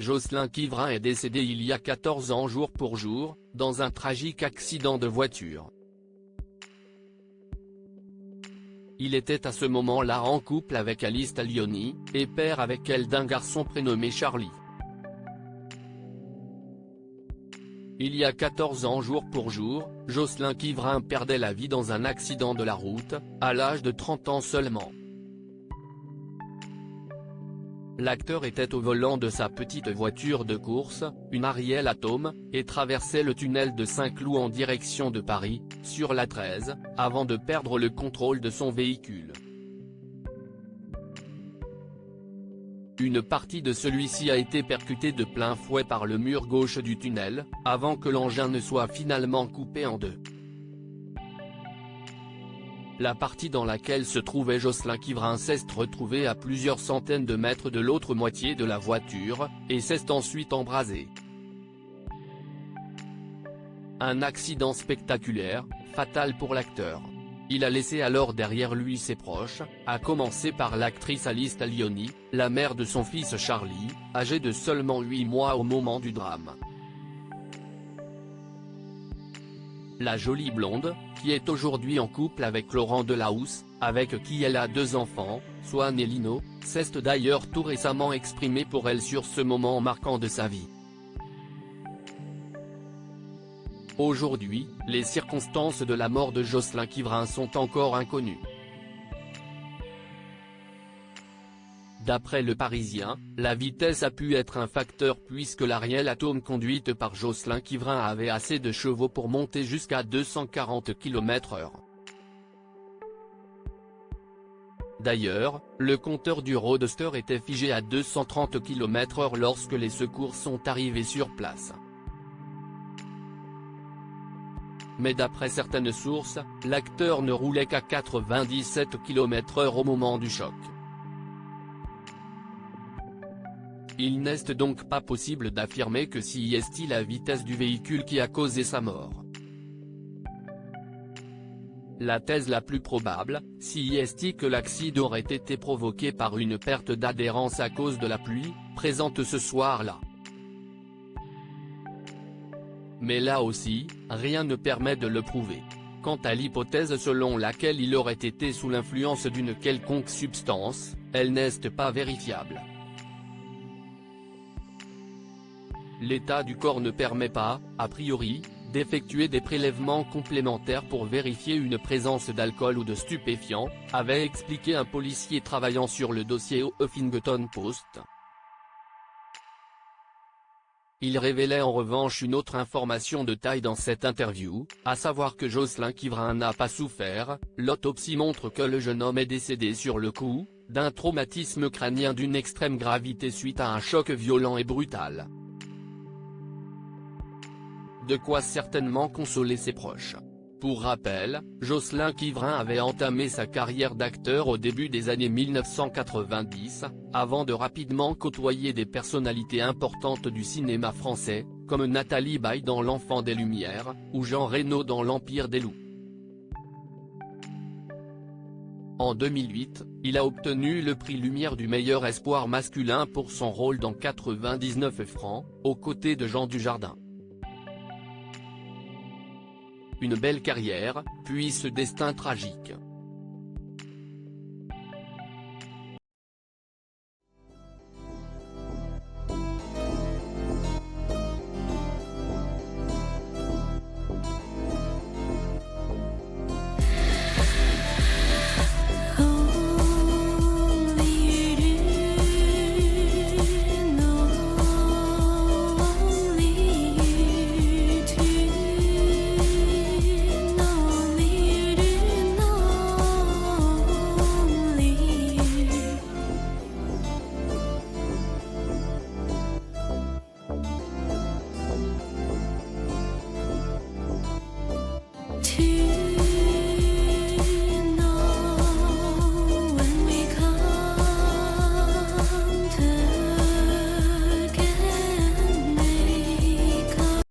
Jocelyn Quivrin est décédé il y a 14 ans jour pour jour, dans un tragique accident de voiture. Il était à ce moment-là en couple avec Alice Taglioni, et père avec elle d'un garçon prénommé Charlie. Il y a 14 ans jour pour jour, Jocelyn Quivrin perdait la vie dans un accident de la route, à l'âge de 30 ans seulement. L'acteur était au volant de sa petite voiture de course, une Ariel Atom, et traversait le tunnel de Saint-Cloud en direction de Paris, sur la 13, avant de perdre le contrôle de son véhicule. Une partie de celui-ci a été percutée de plein fouet par le mur gauche du tunnel, avant que l'engin ne soit finalement coupé en deux. La partie dans laquelle se trouvait Jocelyn Quivrin s'est retrouvée à plusieurs centaines de mètres de l'autre moitié de la voiture, et s'est ensuite embrasée. Un accident spectaculaire, fatal pour l'acteur. Il a laissé alors derrière lui ses proches, à commencer par l'actrice Alice Taglioni, la mère de son fils Charlie, âgé de seulement 8 mois au moment du drame. La jolie blonde, qui est aujourd'hui en couple avec Laurent Delahousse, avec qui elle a 2 enfants, Swan et Lino, s'est d'ailleurs tout récemment exprimé pour elle sur ce moment marquant de sa vie. Aujourd'hui, les circonstances de la mort de Jocelyn Quivrin sont encore inconnues. D'après Le Parisien, la vitesse a pu être un facteur puisque l'Ariel Atom conduite par Jocelyn Quivrin avait assez de chevaux pour monter jusqu'à 240 km/h. D'ailleurs, le compteur du Roadster était figé à 230 km/h lorsque les secours sont arrivés sur place. Mais d'après certaines sources, l'acteur ne roulait qu'à 97 km/h au moment du choc. Il n'est donc pas possible d'affirmer que c'est la vitesse du véhicule qui a causé sa mort. La thèse la plus probable, c'est que l'accident aurait été provoqué par une perte d'adhérence à cause de la pluie, présente ce soir-là. Mais là aussi, rien ne permet de le prouver. Quant à l'hypothèse selon laquelle il aurait été sous l'influence d'une quelconque substance, elle n'est pas vérifiable. L'état du corps ne permet pas, a priori, d'effectuer des prélèvements complémentaires pour vérifier une présence d'alcool ou de stupéfiants, avait expliqué un policier travaillant sur le dossier au Huffington Post. Il révélait en revanche une autre information de taille dans cette interview, à savoir que Jocelyn Quivrin n'a pas souffert. L'autopsie montre que le jeune homme est décédé sur le coup, d'un traumatisme crânien d'une extrême gravité suite à un choc violent et brutal. De quoi certainement consoler ses proches. Pour rappel, Jocelyn Quivrin avait entamé sa carrière d'acteur au début des années 1990, avant de rapidement côtoyer des personnalités importantes du cinéma français, comme Nathalie Baye dans L'Enfant des Lumières, ou Jean Reno dans L'Empire des Loups. En 2008, il a obtenu le prix Lumière du meilleur espoir masculin pour son rôle dans 99 francs, aux côtés de Jean Dujardin. Une belle carrière, puis ce destin tragique.